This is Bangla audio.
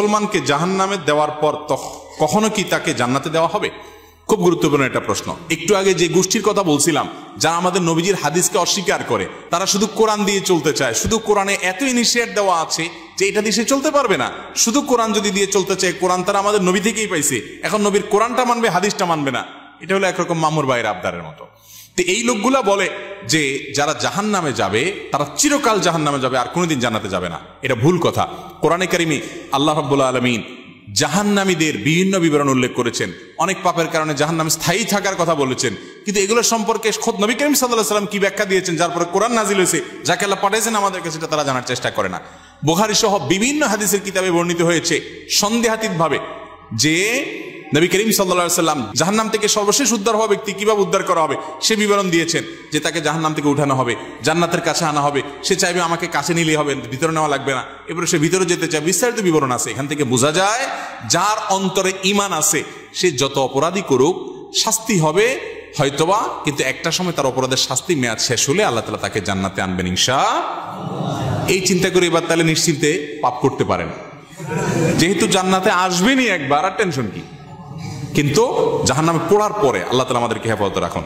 মুসলমানকে জাহান্নামে দেওয়ার পর কখনো কি তাকে জান্নাতে দেওয়া হবে? খুব গুরুত্বপূর্ণ একটা প্রশ্ন। একটু আগে যে গোষ্ঠীর কথা বলছিলাম, যারা আমাদের নবীজির হাদিসকে অস্বীকার করে, তারা শুধু কোরআন দিয়ে চলতে চায়, শুধু কোরআনে এত ইনিশিয়েট দেওয়া আছে যে এটা দিয়ে সে চলতে পারবে না। শুধু কোরআন যদি দিয়ে চলতে চায়, কোরআন তারা আমাদের নবী থেকেই পাইছে, এখন নবীর কোরআনটা মানবে, হাদিসটা মানবে না। এটা হলো একরকম মামুর ভাইয়ের আবদারের মতো। তো এই লোকগুলা বলে যে যারা জাহান্নামে যাবে তারা চিরকাল জাহান্নামে যাবে, আর কোনোদিন জান্নাতে যাবে না। এটা ভুল কথা। কোরআনে কারিমে আল্লাহ রাব্বুল আলামিন জাহান্নামীদের বিভিন্ন বিবরণ উল্লেখ করেছেন, অনেক পাপের কারণে জাহান্নামে স্থায়ী থাকার কথা বলেছেন। কিন্তু এগুলো সম্পর্কে খোদ নবী করিম সাল্লাল্লাহু আলাইহি ওয়াসাল্লাম কি ব্যাখ্যা দিয়েছেন, যার পরে কোরআন নাজিল হয়েছে, যাকে আল্লাহ পাঠিয়েছেন আমাদের কাছে, সেটা তারা জানার চেষ্টা করে না। বুখারী সহ বিভিন্ন হাদিসের কিতাবে বর্ণিত হয়েছে সন্দেহাতীত ভাবে যে নবী করিম সাল্লাল্লাহু আলাইহি ওয়াসাল্লাম জাহান্নাম থেকে সর্বশেষ উদ্ধার হওয়া ব্যক্তি কিভাবে উদ্ধার করা হবে সে বিবরণ দিয়েছেন, যে তাকে জাহান্নাম থেকে উঠানো হবে, জান্নাতের কাছে আনা হবে, সে চাইবে আমাকে কাছে নিলেই হবে, ভিতরে নেওয়া লাগবে না, এবারে সে ভিতরে যেতে চায়, বিস্তারিত বিবরণ আছে। এখান থেকে বোঝা যায় যার অন্তরে ঈমান আছে সে যত অপরাধী করুক শাস্তি হবে হয়তোবা, কিন্তু একটা সময় তার অপরাধের শাস্তি মেয়াদ শেষ হলে আল্লাহ তাআলা তাকে জান্নাতে আনবেন ইনশাআল্লাহ। এই চিন্তা করে এবার তাহলে নিশ্চিন্তে পাপ করতে পারেন, যেহেতু জান্নাতে আসবেনই একবার, আর টেনশন কি। কিন্তু জাহান্নামে পড়ার পরে আল্লাহ তাআলা আমাদেরকে হেফাজতে রাখুন।